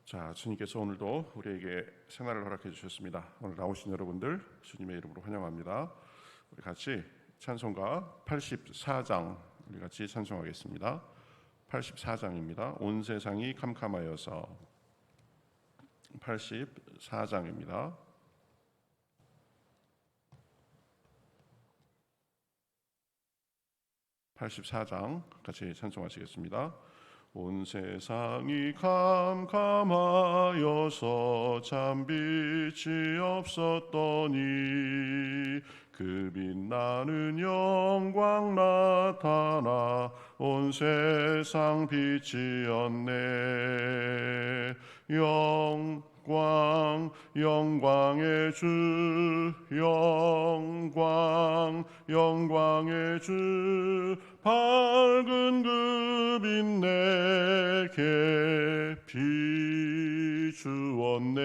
자, 주님께서 오늘도 우리에게 새날을 허락해 주셨습니다. 오늘 나오신 여러분들 주님의 이름으로 환영합니다. 우리 같이 찬송가 84장 우리 같이 찬송하겠습니다. 84장입니다. 온 세상이 캄캄하여서 84장입니다. 84장 같이 찬송하시겠습니다. 온 세상이 캄캄하여서 참 빛이 없었더니 그 빛나는 영광 나타나 온 세상 빛이었네. 영광의 주, 영광의 주, 밝은 그 빛 내게 비추었네.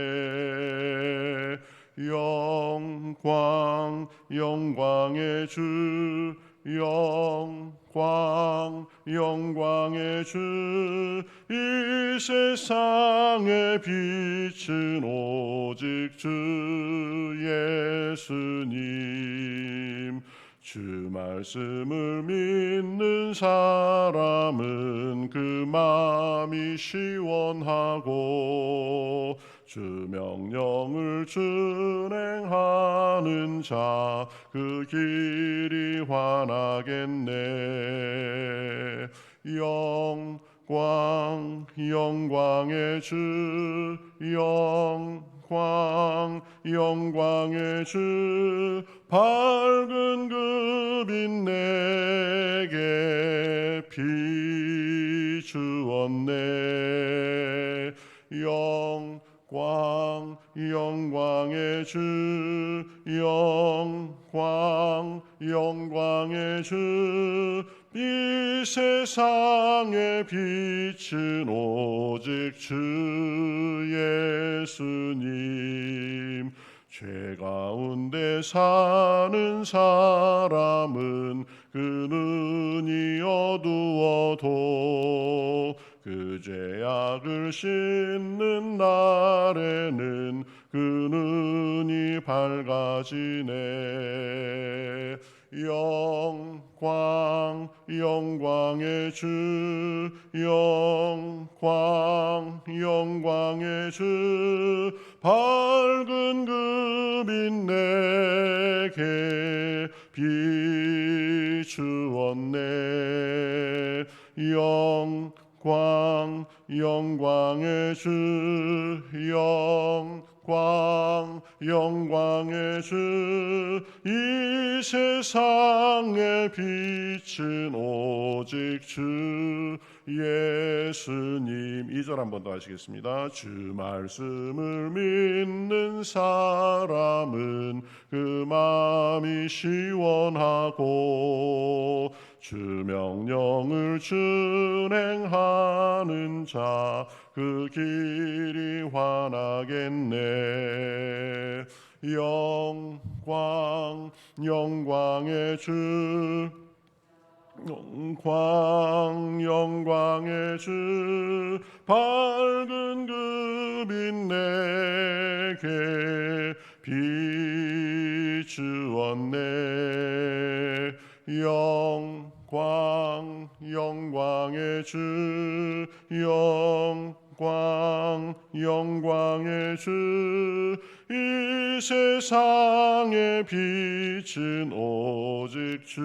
영광의 주, 영광의 주, 이 세상의 빛은 오직 주 예수님. 주 말씀을 믿는 사람은 그 마음이 시원하고 주 명령을 준행하는 자 그 길이 환하겠네. 영광의 주, 영광의 주, 밝은 그 빛 내게 비추었네. 영광의 주, 영광의 주, 이 세상의 빛은 오직 주 예수님. 죄 가운데 사는 사람은 그 눈이 어두워도 그 죄악을 씻는 날에는 그 눈이 밝아지네. 영광의 주, 영광의 주, 밝은 그 빛 내게 비추었네. 영광의 주, 영광의 주, 이 세상의 빛은 오직 주 예수님. 2절 한 번 더 하시겠습니다. 주 말씀을 믿는 사람은 그 마음이 시원하고 주 명령을 준행하는 자 그 길이 환하겠네. 영광의 주, 영광의 주, 밝은 그 빛 내게 비추었네. 영광의 주, 영광의 주, 이 세상의 빛은 오직 주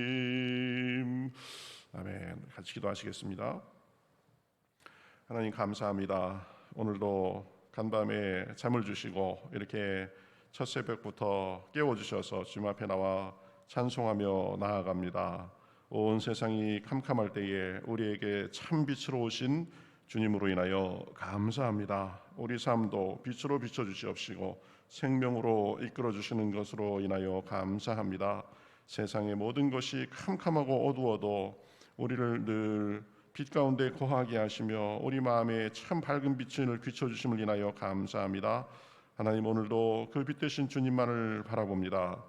예수님. 아멘. 같이 기도하시겠습니다. 하나님 감사합니다. 오늘도 간밤에 잠을 주시고 이렇게 첫 새벽부터 깨워주셔서 주님 앞에 나와 찬송하며 나아갑니다. 온 세상이 캄캄할 때에 우리에게 참 빛으로 오신 주님으로 인하여 감사합니다. 우리 삶도 빛으로 비춰주시옵시고 생명으로 이끌어주시는 것으로 인하여 감사합니다. 세상의 모든 것이 캄캄하고 어두워도 우리를 늘 빛 가운데 거하게 하시며 우리 마음에 참 밝은 빛을 비춰주심을 인하여 감사합니다. 하나님, 오늘도 그 빛 되신 주님만을 바라봅니다.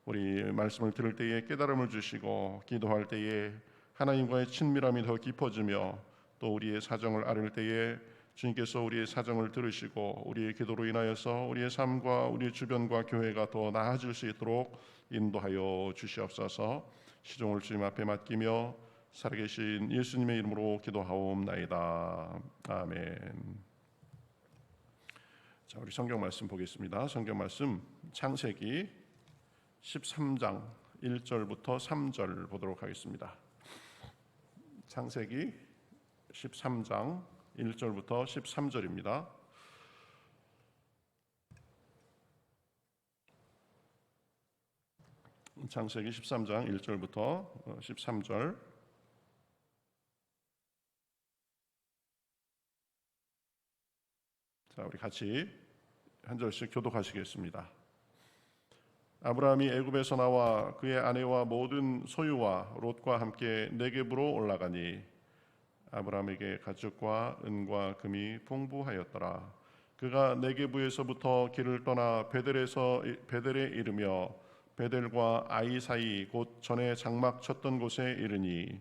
우리 말씀을 들을 때에 깨달음을 주시고 기도할 때에 하나님과의 친밀함이 더 깊어지며 또 우리의 사정을 아뢰는 때에 주님께서 우리의 사정을 들으시고 우리의 기도로 인하여서 우리의 삶과 우리 주변과 교회가 더 나아질 수 있도록 인도하여 주시옵소서. 시종을 주님 앞에 맡기며 살아계신 예수님의 이름으로 기도하옵나이다. 아멘. 자, 우리 성경 말씀 보겠습니다. 성경 말씀 창세기 13장 1절부터 3절 보도록 하겠습니다. 창세기 13장 1절부터 13절입니다. 창세기 13장 1절부터 13절. 자, 우리 같이 한 절씩 교독하시겠습니다. 아브라함이 애굽에서 나와 그의 아내와 모든 소유와 롯과 함께 네겝으로 올라가니 아브라함에게 가축과 은과 금이 풍부하였더라. 그가 네겝에서부터 길을 떠나 베델에 이르며 베델과 아이 사이 곧 전에 장막 쳤던 곳에 이르니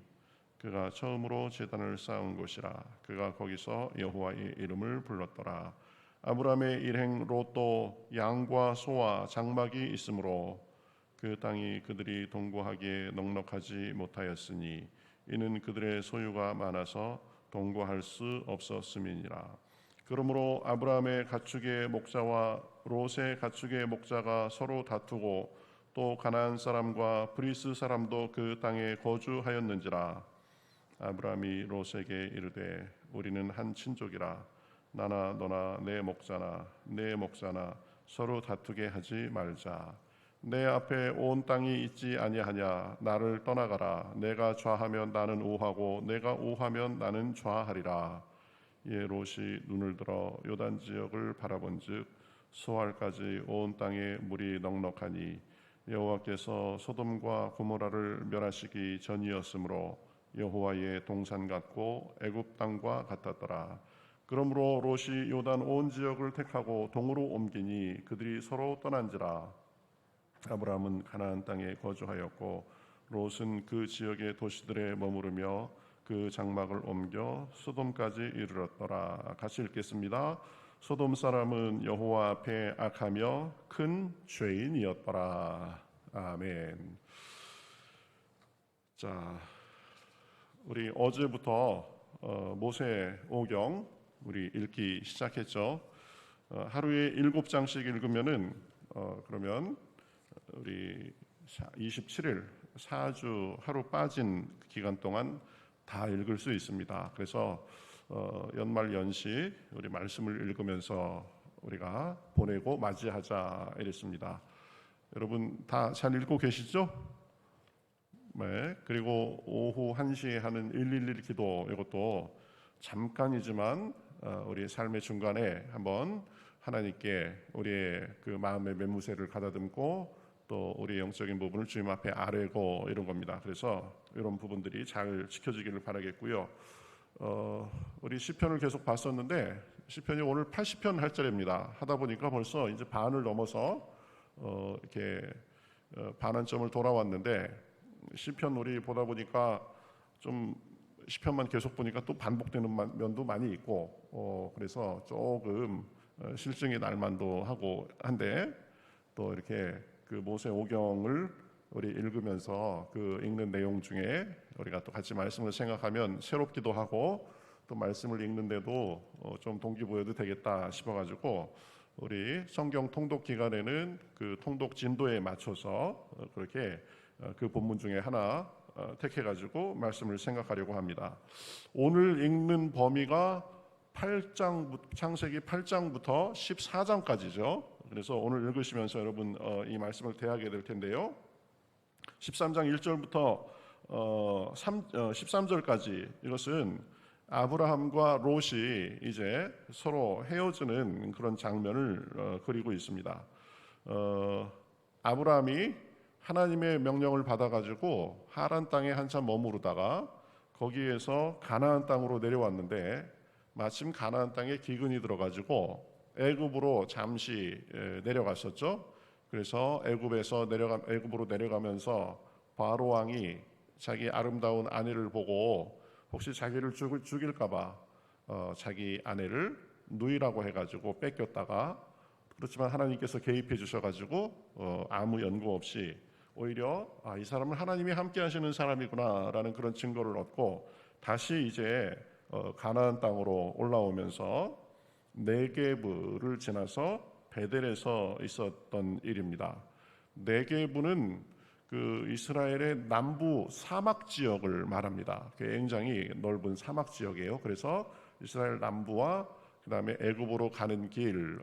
그가 처음으로 제단을 쌓은 곳이라. 그가 거기서 여호와의 이름을 불렀더라. 아브라함의 일행 롯도 양과 소와 장막이 있으므로 그 땅이 그들이 동거하기에 넉넉하지 못하였으니 이는 그들의 소유가 많아서 동거할 수 없었음이니라. 그러므로 아브라함의 가축의 목자와 롯의 가축의 목자가 서로 다투고 또 가나안 사람과 브리스 사람도 그 땅에 거주하였는지라. 아브라함이 롯에게 이르되 우리는 한 친족이라. 나나 너나 내 목자나 서로 다투게 하지 말자. 내 앞에 온 땅이 있지 아니하냐. 나를 떠나가라. 내가 좌하면 나는 우하고 내가 우하면 나는 좌하리라. 이에 롯이 눈을 들어 요단 지역을 바라본즉 소알까지 온 땅에 물이 넉넉하니 여호와께서 소돔과 고모라를 멸하시기 전이었으므로 여호와의 동산 같고 애굽 땅과 같았더라. 그러므로 롯이 요단 온 지역을 택하고 동으로 옮기니 그들이 서로 떠난지라. 아브라함은 가나안 땅에 거주하였고 롯은 그 지역의 도시들에 머무르며 그 장막을 옮겨 소돔까지 이르렀더라. 같이 읽겠습니다. 소돔 사람은 여호와 앞에 악하며 큰 죄인이었더라. 아멘. 자, 우리 어제부터 모세 오경 우리 읽기 시작했죠. 하루에 7장씩 읽으면은 그러면 우리 27일 4주 하루 빠진 기간 동안 다 읽을 수 있습니다. 그래서 연말 연시 우리 말씀을 읽으면서 우리가 보내고 맞이하자 이랬습니다. 여러분 다 잘 읽고 계시죠? 네. 그리고 오후 1시에 하는 111 기도 이것도 잠깐이지만 우리 삶의 중간에 한번 하나님께 우리의 그 마음의 맹무새를 가다듬고 또 우리의 영적인 부분을 주님 앞에 아뢰고 이런 겁니다. 그래서 이런 부분들이 잘 지켜지기를 바라겠고요. 우리 시편을 계속 봤었는데 시편이 오늘 80편 할 차례입니다. 하다 보니까 벌써 이제 반을 넘어서 이렇게 반환점을 돌아왔는데 시편 우리 보다 보니까 좀 시편만 계속 보니까 또 반복되는 면도 많이 있고 그래서 조금 실증이 날 만도 하고 한데 또 이렇게 그 모세 오경을 우리 읽으면서 그 읽는 내용 중에 우리가 또 같이 말씀을 생각하면 새롭기도 하고 또 말씀을 읽는데도 좀 동기부여도 되겠다 싶어가지고 우리 성경 통독 기간에는 그 통독 진도에 맞춰서 그렇게 그 본문 중에 하나 택해가지고 말씀을 생각하려고 합니다. 오늘 읽는 범위가 8장 창세기 8장부터 14장까지죠. 그래서 오늘 읽으시면서 여러분 이 말씀을 대하게 될 텐데요. 13장 1절부터 13절까지 이것은 아브라함과 롯이 이제 서로 헤어지는 그런 장면을 그리고 있습니다. 아브라함이 하나님의 명령을 받아가지고 하란 땅에 한참 머무르다가 거기에서 가나안 땅으로 내려왔는데 마침 가나안 땅에 기근이 들어가지고 애굽으로 잠시 내려갔었죠. 그래서 애굽으로 내려가면서 바로 왕이 자기 아름다운 아내를 보고 혹시 자기를 죽일까봐 자기 아내를 누이라고 해가지고 뺏겼다가, 그렇지만 하나님께서 개입해 주셔가지고 아무 연고 없이 오히려 이 사람은 하나님이 함께 하시는 사람이구나라는 그런 증거를 얻고 다시 이제 가나안 땅으로 올라오면서 네게브를 지나서 베델에서 있었던 일입니다. 네게브는 그 이스라엘의 남부 사막 지역을 말합니다. 굉장히 넓은 사막 지역이에요. 그래서 이스라엘 남부와 그 다음에 애굽으로 가는 길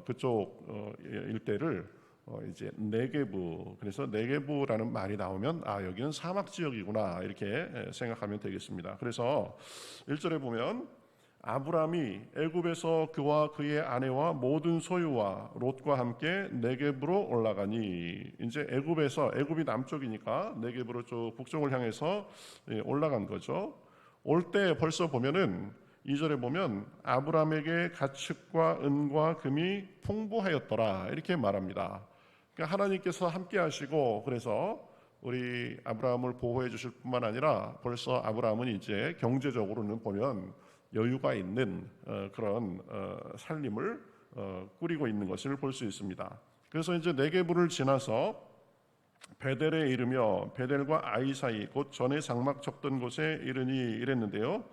그쪽 일대를 이제 네게브, 그래서 네게브라는 말이 나오면 여기는 사막 지역이구나 이렇게 생각하면 되겠습니다. 그래서 1절에 보면 아브람이 애굽에서 그와 그의 아내와 모든 소유와 롯과 함께 네게브로 올라가니, 이제 애굽이 남쪽이니까 네게브로 쭉 북쪽을 향해서 올라간 거죠. 올 때 벌써 보면은 2절에 보면 아브람에게 가축과 은과 금이 풍부하였더라 이렇게 말합니다. 그러니까 하나님께서 함께 하시고, 그래서 우리 아브라함을 보호해 주실 뿐만 아니라 벌써 아브라함은 이제 경제적으로는 보면 여유가 있는 그런 살림을 꾸리고 있는 것을 볼 수 있습니다. 그래서 이제 네게브를 지나서 베델에 이르며 베델과 아이 사이 곧 전에 장막 쳤던 곳에 이르니 이랬는데요.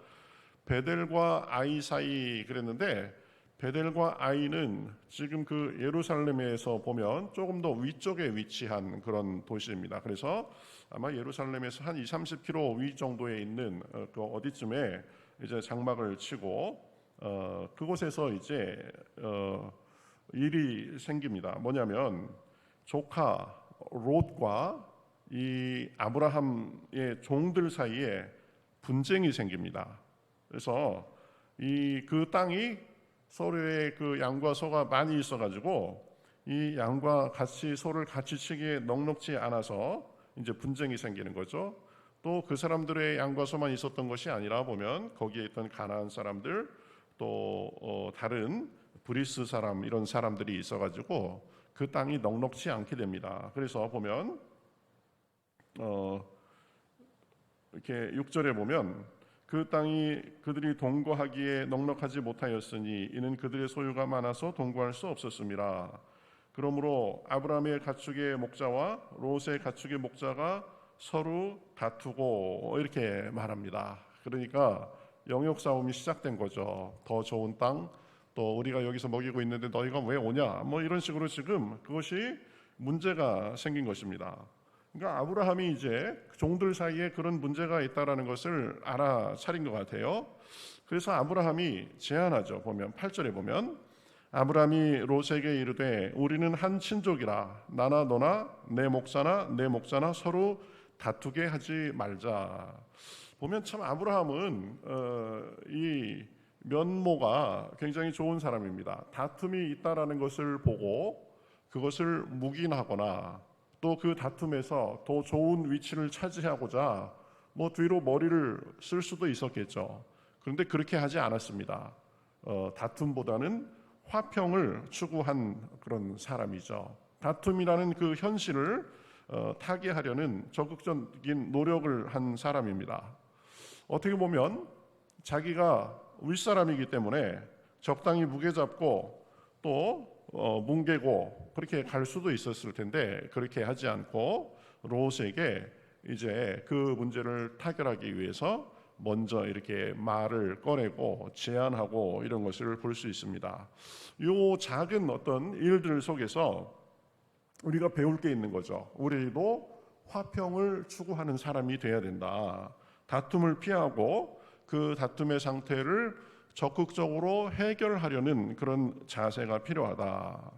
베델과 아이 사이 그랬는데, 베델과 아이는 지금 그 예루살렘에서 보면 조금 더 위쪽에 위치한 그런 도시입니다. 그래서 아마 예루살렘에서 한 20-30km 위 정도에 있는 그 어디쯤에 이제 장막을 치고 그곳에서 이제 일이 생깁니다. 뭐냐면 조카 롯과 이 아브라함의 종들 사이에 분쟁이 생깁니다. 그래서 그 땅이 서로의 그 양과 소가 많이 있어가지고 이 양과 같이 소를 같이 치기에 넉넉지 않아서 이제 분쟁이 생기는 거죠. 또 그 사람들의 양과 소만 있었던 것이 아니라 보면 거기에 있던 가나안 사람들, 또 다른 브리스 사람, 이런 사람들이 있어가지고 그 땅이 넉넉지 않게 됩니다. 그래서 보면 이렇게 6절에 보면 그 땅이 그들이 동거하기에 넉넉하지 못하였으니 이는 그들의 소유가 많아서 동거할 수 없었습니다. 그러므로 아브라함의 가축의 목자와 롯의 가축의 목자가 서로 다투고 이렇게 말합니다. 그러니까 영역 싸움이 시작된 거죠. 더 좋은 땅, 또 우리가 여기서 먹이고 있는데 너희가 왜 오냐, 뭐 이런 식으로 지금 그것이 문제가 생긴 것입니다. 그러니까 아브라함이 이제 종들 사이에 그런 문제가 있다라는 것을 알아차린 것 같아요. 그래서 아브라함이 제안하죠. 보면 8절에 보면 아브라함이 롯에게 이르되 우리는 한 친족이라 나나 너나 내 목자나 서로 다투게 하지 말자. 보면 참 아브라함은 이 면모가 굉장히 좋은 사람입니다. 다툼이 있다라는 것을 보고 그것을 묵인하거나 또 그 다툼에서 더 좋은 위치를 차지하고자 뭐 뒤로 머리를 쓸 수도 있었겠죠. 그런데 그렇게 하지 않았습니다. 다툼보다는 화평을 추구한 그런 사람이죠. 다툼이라는 그 현실을 타개하려는 적극적인 노력을 한 사람입니다. 어떻게 보면 자기가 윗사람이기 때문에 적당히 무게 잡고 또 뭉개고 그렇게 갈 수도 있었을 텐데 그렇게 하지 않고 롯에게 이제 그 문제를 타결하기 위해서 먼저 이렇게 말을 꺼내고 제안하고 이런 것을 볼 수 있습니다. 이 작은 어떤 일들 속에서 우리가 배울 게 있는 거죠. 우리도 화평을 추구하는 사람이 돼야 된다. 다툼을 피하고 그 다툼의 상태를 적극적으로 해결하려는 그런 자세가 필요하다.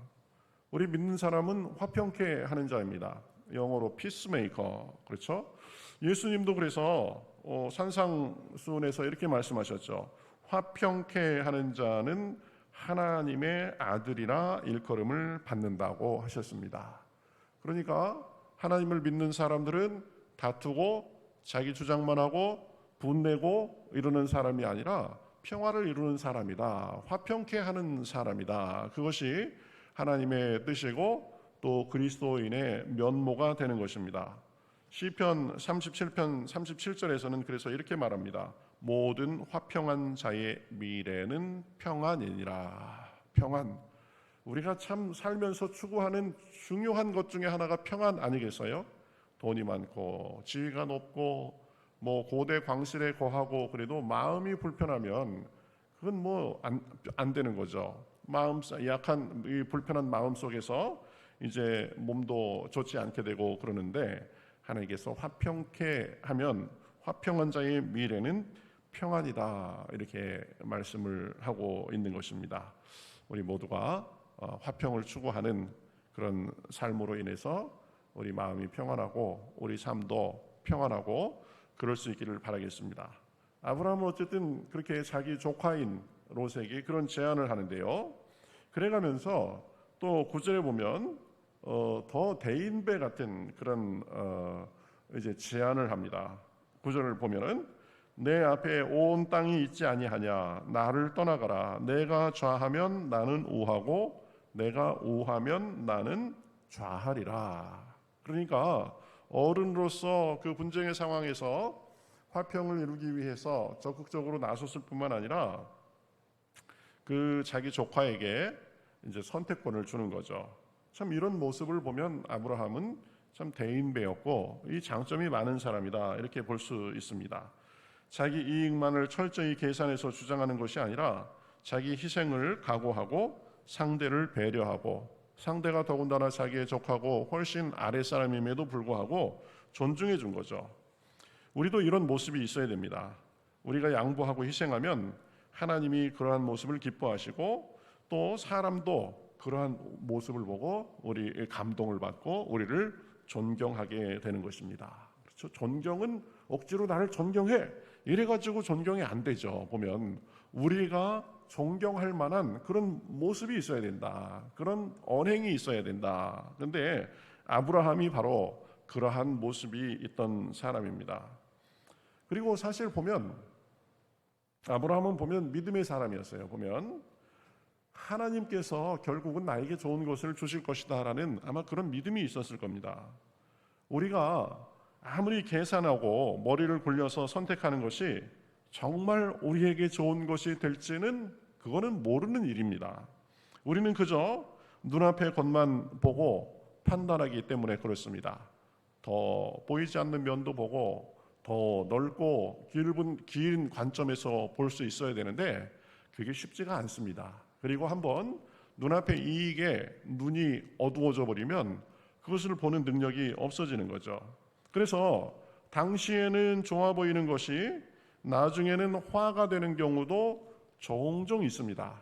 우리 믿는 사람은 화평케 하는 자입니다. 영어로 피스메이커, 그렇죠? 예수님도 그래서 산상수훈에서 이렇게 말씀하셨죠. 화평케 하는 자는 하나님의 아들이라 일컬음을 받는다고 하셨습니다. 그러니까 하나님을 믿는 사람들은 다투고 자기 주장만 하고 분내고 이러는 사람이 아니라 평화를 이루는 사람이다. 화평케 하는 사람이다. 그것이 하나님의 뜻이고 또 그리스도인의 면모가 되는 것입니다. 시편 37편 37절에서는 그래서 이렇게 말합니다. 모든 화평한 자의 미래는 평안이니라. 평안. 우리가 참 살면서 추구하는 중요한 것 중에 하나가 평안 아니겠어요? 돈이 많고 지위가 높고 뭐 고대 광실에 거하고 그래도 마음이 불편하면 그건 뭐 안 되는 거죠. 마음 약한 이 불편한 마음 속에서 이제 몸도 좋지 않게 되고 그러는데 하나님께서 화평케 하면 화평한 자의 미래는 평안이다 이렇게 말씀을 하고 있는 것입니다. 우리 모두가 화평을 추구하는 그런 삶으로 인해서 우리 마음이 평안하고 우리 삶도 평안하고 그럴 수 있기를 바라겠습니다. 아브라함은 어쨌든 그렇게 자기 조카인 롯에게 그런 제안을 하는데요. 그래가면서 또 9절에 보면 더 대인배 같은 그런 이제 제안을 합니다. 9절을 보면은 내 앞에 온 땅이 있지 아니하냐 나를 떠나가라 내가 좌하면 나는 우하고 내가 우하면 나는 좌하리라. 그러니까 어른으로서 그 분쟁의 상황에서 화평을 이루기 위해서 적극적으로 나섰을 뿐만 아니라 그 자기 조카에게 이제 선택권을 주는 거죠. 참 이런 모습을 보면 아브라함은 참 대인배였고 이 장점이 많은 사람이다 이렇게 볼 수 있습니다. 자기 이익만을 철저히 계산해서 주장하는 것이 아니라 자기 희생을 각오하고 상대를 배려하고 상대가 더군다나 자기의 적하고 훨씬 아랫사람임에도 불구하고 존중해 준 거죠. 우리도 이런 모습이 있어야 됩니다. 우리가 양보하고 희생하면 하나님이 그러한 모습을 기뻐하시고 또 사람도 그러한 모습을 보고 우리 감동을 받고 우리를 존경하게 되는 것입니다. 그렇죠? 존경은 억지로 나를 존경해 이래가지고 존경이 안 되죠. 보면 우리가 존경할 만한 그런 모습이 있어야 된다. 그런 언행이 있어야 된다. 그런데 아브라함이 바로 그러한 모습이 있던 사람입니다. 그리고 사실 보면 아브라함은 보면 믿음의 사람이었어요. 보면 하나님께서 결국은 나에게 좋은 것을 주실 것이다라는 아마 그런 믿음이 있었을 겁니다. 우리가 아무리 계산하고 머리를 굴려서 선택하는 것이 정말 우리에게 좋은 것이 될지는 그거는 모르는 일입니다. 우리는 그저 눈앞의 것만 보고 판단하기 때문에 그렇습니다. 더 보이지 않는 면도 보고 더 넓고 긴 관점에서 볼 수 있어야 되는데 그게 쉽지가 않습니다. 그리고 한번 눈앞의 이익에 눈이 어두워져 버리면 그것을 보는 능력이 없어지는 거죠. 그래서 당시에는 좋아 보이는 것이 나중에는 화가 되는 경우도 종종 있습니다.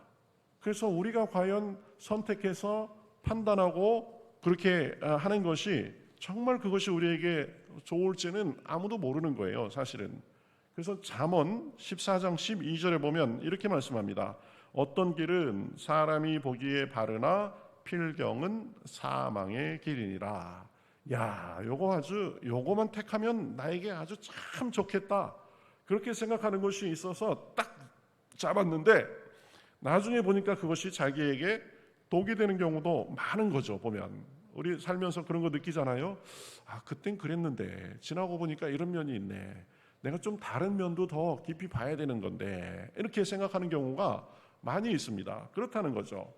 그래서 우리가 과연 선택해서 판단하고 그렇게 하는 것이 정말 그것이 우리에게 좋을지는 아무도 모르는 거예요, 사실은. 그래서 잠언 14장 12절에 보면 이렇게 말씀합니다. 어떤 길은 사람이 보기에 바르나 필경은 사망의 길이니라. 야, 요거만 택하면 나에게 아주 참 좋겠다. 그렇게 생각하는 것이 있어서 딱 잡았는데 나중에 보니까 그것이 자기에게 독이 되는 경우도 많은 거죠. 보면 우리 살면서 그런 거 느끼잖아요. 아, 그땐 그랬는데 지나고 보니까 이런 면이 있네. 내가 좀 다른 면도 더 깊이 봐야 되는 건데 이렇게 생각하는 경우가 많이 있습니다. 그렇다는 거죠.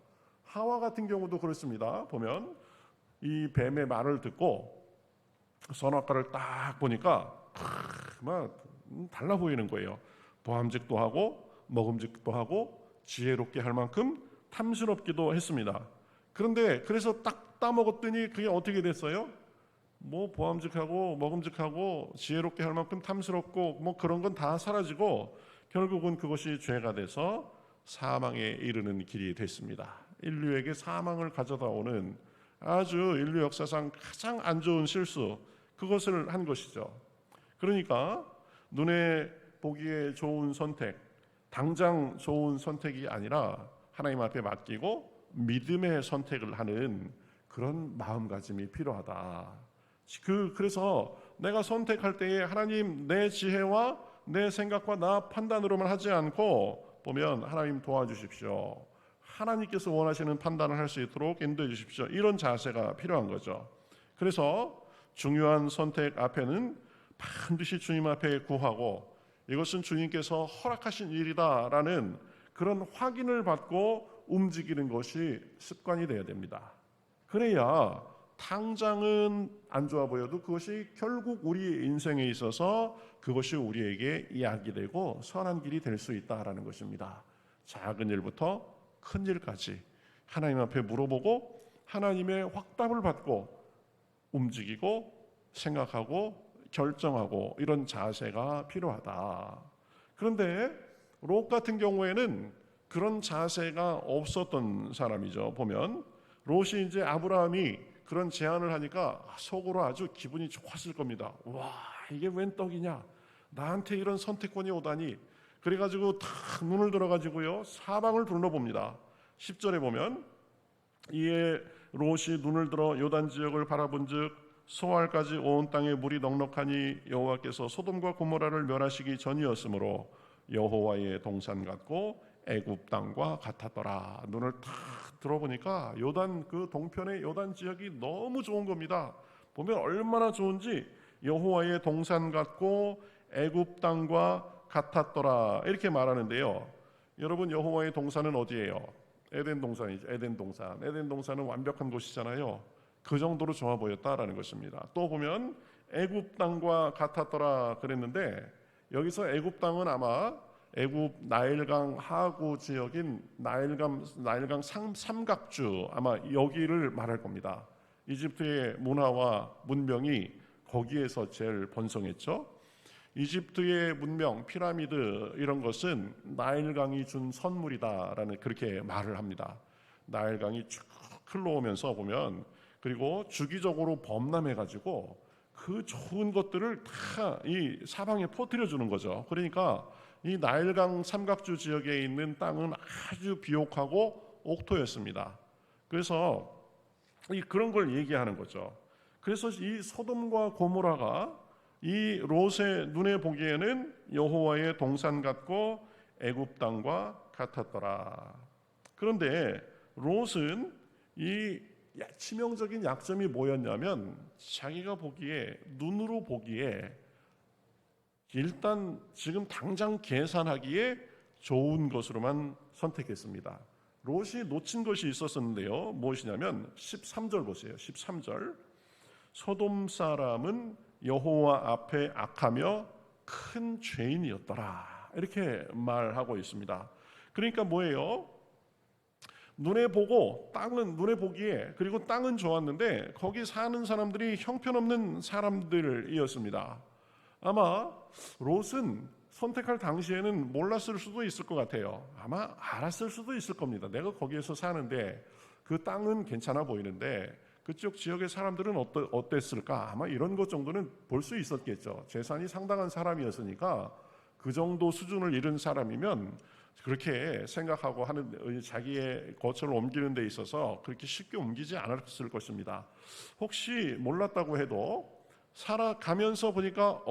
하와 같은 경우도 그렇습니다. 보면 이 뱀의 말을 듣고 선악과를 딱 보니까 막 달라 보이는 거예요. 보암직도 하고 먹음직도 하고 지혜롭게 할 만큼 탐스럽기도 했습니다. 그런데 그래서 딱 따먹었더니 그게 어떻게 됐어요? 뭐 보암직하고 먹음직하고 지혜롭게 할 만큼 탐스럽고 뭐 그런 건 다 사라지고 결국은 그것이 죄가 돼서 사망에 이르는 길이 됐습니다. 인류에게 사망을 가져다 오는 아주 인류 역사상 가장 안 좋은 실수, 그것을 한 것이죠. 그러니까 눈에 보기에 좋은 선택, 당장 좋은 선택이 아니라 하나님 앞에 맡기고 믿음의 선택을 하는 그런 마음가짐이 필요하다. 그래서 내가 선택할 때에 하나님 내 지혜와 내 생각과 나 판단으로만 하지 않고 보면 하나님 도와주십시오. 하나님께서 원하시는 판단을 할 수 있도록 인도해 주십시오. 이런 자세가 필요한 거죠. 그래서 중요한 선택 앞에는 반드시 주님 앞에 구하고 이것은 주님께서 허락하신 일이다라는 그런 확인을 받고 움직이는 것이 습관이 되어야 됩니다. 그래야 당장은 안 좋아 보여도 그것이 결국 우리의 인생에 있어서 그것이 우리에게 약이 되고 선한 길이 될 수 있다라는 것입니다. 작은 일부터 큰 일까지 하나님 앞에 물어보고 하나님의 확답을 받고 움직이고 생각하고 결정하고 이런 자세가 필요하다. 그런데 롯 같은 경우에는 그런 자세가 없었던 사람이죠. 보면 롯이 이제 아브라함이 그런 제안을 하니까 속으로 아주 기분이 좋았을 겁니다. 와, 이게 웬 떡이냐? 나한테 이런 선택권이 오다니. 그래가지고 탁 눈을 들어가지고요 사방을 둘러봅니다. 10절에 보면 이에 롯이 눈을 들어 요단 지역을 바라본즉 소알까지 온 땅에 물이 넉넉하니 여호와께서 소돔과 고모라를 멸하시기 전이었으므로 여호와의 동산 같고 애굽 땅과 같았더라. 눈을 탁 들어보니까 요단 그 동편의 요단 지역이 너무 좋은 겁니다. 보면 얼마나 좋은지 여호와의 동산 같고 애굽 땅과 같았더라 이렇게 말하는데요. 여러분 여호와의 동산은 어디예요? 에덴 동산이죠. 에덴 동산. 에덴 동산은 완벽한 곳이잖아요. 그 정도로 좋아 보였다라는 것입니다. 또 보면 애굽 땅과 같았더라 그랬는데 여기서 애굽 땅은 아마 애굽 나일강 하구 지역인 나일강 삼각주 아마 여기를 말할 겁니다. 이집트의 문화와 문명이 거기에서 제일 번성했죠. 이집트의 문명, 피라미드 이런 것은 나일강이 준 선물이다라는 그렇게 말을 합니다. 나일강이 쭉 흘러오면서 보면 그리고 주기적으로 범람해가지고 그 좋은 것들을 다 이 사방에 퍼뜨려 주는 거죠. 그러니까 이 나일강 삼각주 지역에 있는 땅은 아주 비옥하고 옥토였습니다. 그래서 그런 걸 얘기하는 거죠. 그래서 이 소돔과 고모라가 이 롯의 눈에 보기에는 여호와의 동산 같고 애굽 땅과 같았더라. 그런데 롯은 이 치명적인 약점이 뭐였냐면 자기가 보기에 눈으로 보기에 일단 지금 당장 계산하기에 좋은 것으로만 선택했습니다. 롯이 놓친 것이 있었는데요. 무엇이냐면 13절 보세요. 13절 소돔 사람은 여호와 앞에 악하며 큰 죄인이었더라 이렇게 말하고 있습니다. 그러니까 뭐예요? 눈에 보고 땅은 눈에 보기에 그리고 땅은 좋았는데 거기 사는 사람들이 형편없는 사람들이었습니다. 아마 롯은 선택할 당시에는 몰랐을 수도 있을 것 같아요. 아마 알았을 수도 있을 겁니다. 내가 거기에서 사는데 그 땅은 괜찮아 보이는데 그쪽 지역의 사람들은 어땠을까? 아마 이런 것 정도는 볼 수 있었겠죠. 재산이 상당한 사람이었으니까 그 정도 수준을 이룬 사람이면 그렇게 생각하고 하는 자기의 거처를 옮기는 데 있어서 그렇게 쉽게 옮기지 않았을 것입니다. 혹시 몰랐다고 해도 살아가면서 보니까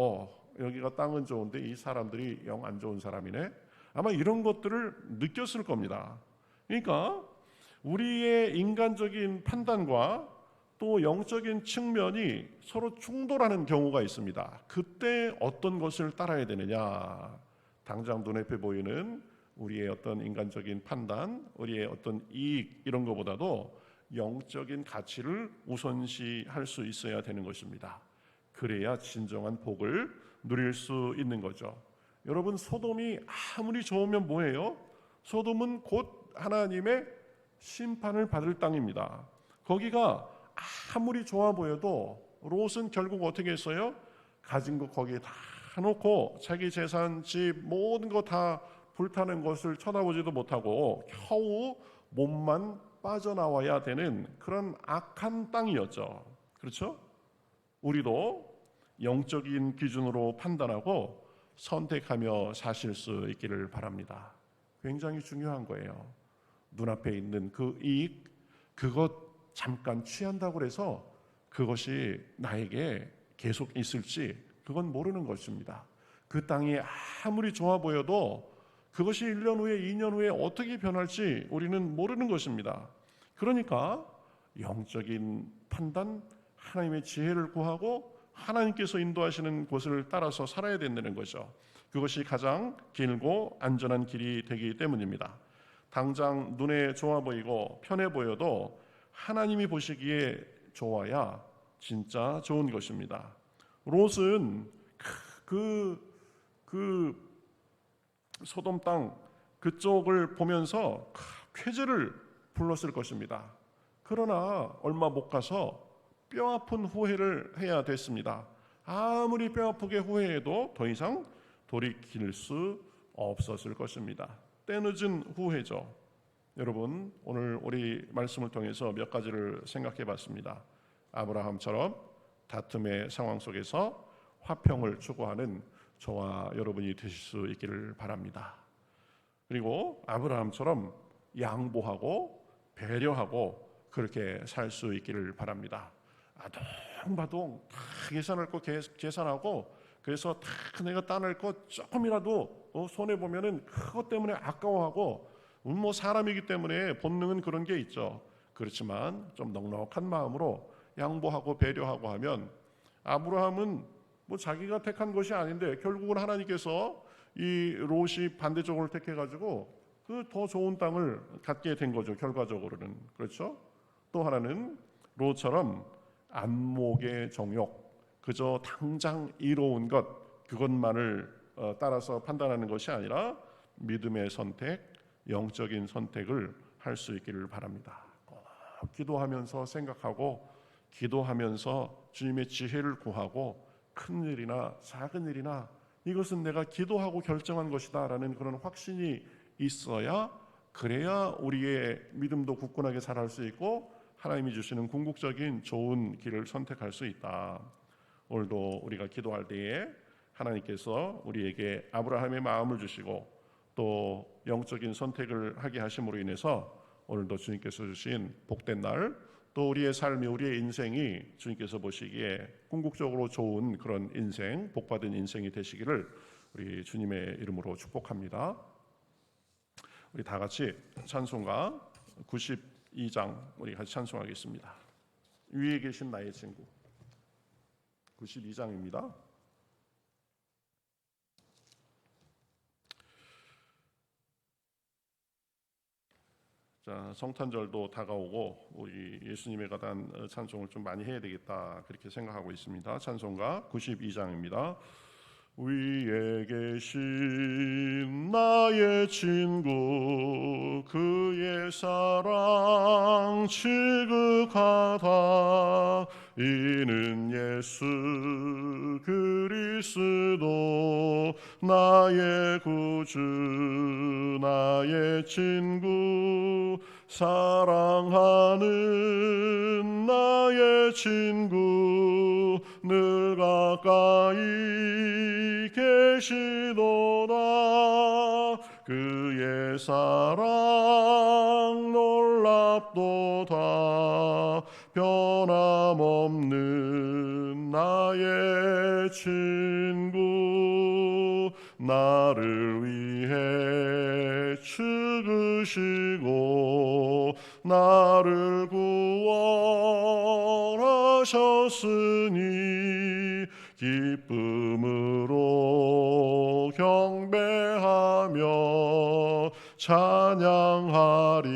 여기가 땅은 좋은데 이 사람들이 영 안 좋은 사람이네. 아마 이런 것들을 느꼈을 겁니다. 그러니까 우리의 인간적인 판단과 또 영적인 측면이 서로 충돌하는 경우가 있습니다. 그때 어떤 것을 따라야 되느냐? 당장 눈앞에 보이는 우리의 어떤 인간적인 판단, 우리의 어떤 이익 이런 것보다도 영적인 가치를 우선시할 수 있어야 되는 것입니다. 그래야 진정한 복을 누릴 수 있는 거죠. 여러분 소돔이 아무리 좋으면 뭐예요? 소돔은 곧 하나님의 심판을 받을 땅입니다. 거기가 아무리 좋아 보여도 롯은 결국 어떻게 했어요? 가진 거 거기에 다 놓고 자기 재산, 집 모든 거 다 불타는 것을 쳐다보지도 못하고 겨우 몸만 빠져나와야 되는 그런 악한 땅이었죠. 그렇죠? 우리도 영적인 기준으로 판단하고 선택하며 사실 수 있기를 바랍니다. 굉장히 중요한 거예요. 눈앞에 있는 그 이익, 그것 잠깐 취한다고 해서 그것이 나에게 계속 있을지 그건 모르는 것입니다. 그 땅이 아무리 좋아 보여도 그것이 1년 후에 2년 후에 어떻게 변할지 우리는 모르는 것입니다. 그러니까 영적인 판단 하나님의 지혜를 구하고 하나님께서 인도하시는 곳을 따라서 살아야 된다는 거죠. 그것이 가장 길고 안전한 길이 되기 때문입니다. 당장 눈에 좋아 보이고 편해 보여도 하나님이 보시기에 좋아야 진짜 좋은 것입니다. 롯은 그 소돔 땅 그쪽을 보면서 쾌재를 불렀을 것입니다. 그러나 얼마 못 가서 뼈아픈 후회를 해야 됐습니다. 아무리 뼈아프게 후회해도 더 이상 돌이킬 수 없었을 것입니다. 때늦은 후회죠. 여러분, 오늘 우리 말씀을 통해서 몇 가지를 생각해 봤습니다. 아브라함처럼 다툼의 상황 속에서 화평을 추구하는 저와 여러분이 되실 수 있기를 바랍니다. 그리고 아브라함처럼 양보하고 배려하고 그렇게 살 수 있기를 바랍니다. 아동바동 다 계산할 거 계산하고, 그래서 다 내가 따낼 거 조금이라도 손해 보면은 그것 때문에 아까워하고, 뭐 사람이기 때문에 본능은 그런 게 있죠. 그렇지만 좀 넉넉한 마음으로 양보하고 배려하고 하면, 아브라함은 뭐 자기가 택한 것이 아닌데 결국은 하나님께서 이 롯이 반대쪽을 택해가지고 그 더 좋은 땅을 갖게 된 거죠. 결과적으로는. 그렇죠. 또 하나는 롯처럼 안목의 정욕, 그저 당장 이로운 것 그것만을 따라서 판단하는 것이 아니라 믿음의 선택, 영적인 선택을 할 수 있기를 바랍니다. 기도하면서 생각하고, 기도하면서 주님의 지혜를 구하고, 큰 일이나 작은 일이나 이것은 내가 기도하고 결정한 것이다 라는 그런 확신이 있어야, 그래야 우리의 믿음도 굳건하게 자랄 수 있고 하나님이 주시는 궁극적인 좋은 길을 선택할 수 있다. 오늘도 우리가 기도할 때에 하나님께서 우리에게 아브라함의 마음을 주시고 또 영적인 선택을 하게 하심으로 인해서 오늘도 주님께서 주신 복된 날, 또 우리의 삶이, 우리의 인생이 주님께서 보시기에 궁극적으로 좋은 그런 인생, 복받은 인생이 되시기를 우리 주님의 이름으로 축복합니다. 우리 다 같이 찬송가 92장 우리 같이 찬송하겠습니다. 위에 계신 나의 친구, 92장입니다. 자, 성탄절도 다가오고 우리 예수님에 관한 찬송을 좀 많이 해야 되겠다 그렇게 생각하고 있습니다. 찬송가 92장입니다. 위에 계신 나의 친구, 그의 사랑 지극하다. 이는 예수 그리스도 나의 구주, 나의 친구, 사랑하는 나의 친구, 늘 가까이 계시도다. 그의 사랑 놀랍도다. 변함없는 나의 친구, 나를 위해 죽으시고 나를 구원하셨으니 기쁨으로 경배하며 찬양하리.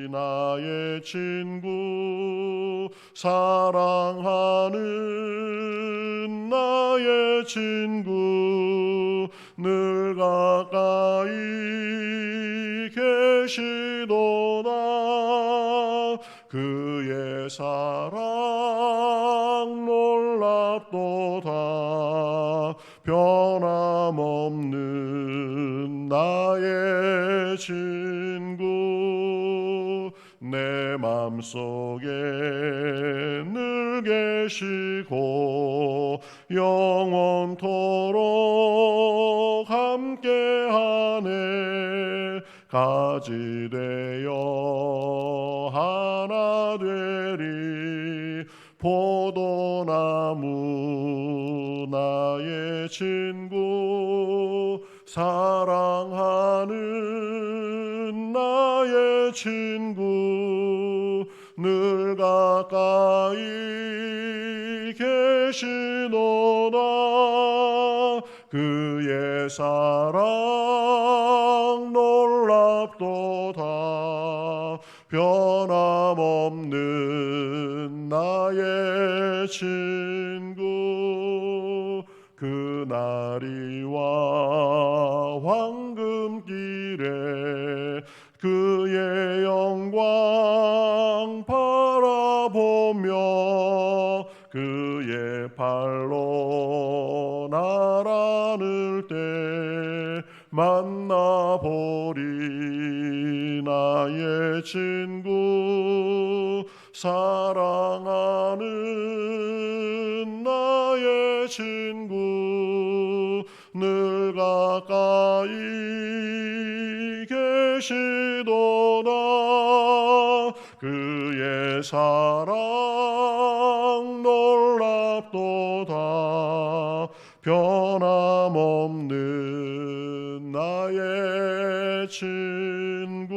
나의 친구, 사랑하는 나의 친구, 늘 가까이 계시도다. 그의 사랑 놀랍도다. 변함없는 나의 친구, 내 맘속에 늘 계시고 영원토록 함께하네. 가지 되어 하나 되리. 포도나무 나의 친구, 사랑하는 나의 친구, 늘 가까이 계시도다. 그의 사랑 놀랍도다. 변함없는 나의 친구. 그날이와 황금길에 그의 영광 바라보며 그의 발로 나라를 때 만나보리. 나의 친구 사랑하는 나의 친구 늘 가까이 계시도다. 그의 사랑 놀랍도다. 변함없는 나의 친구.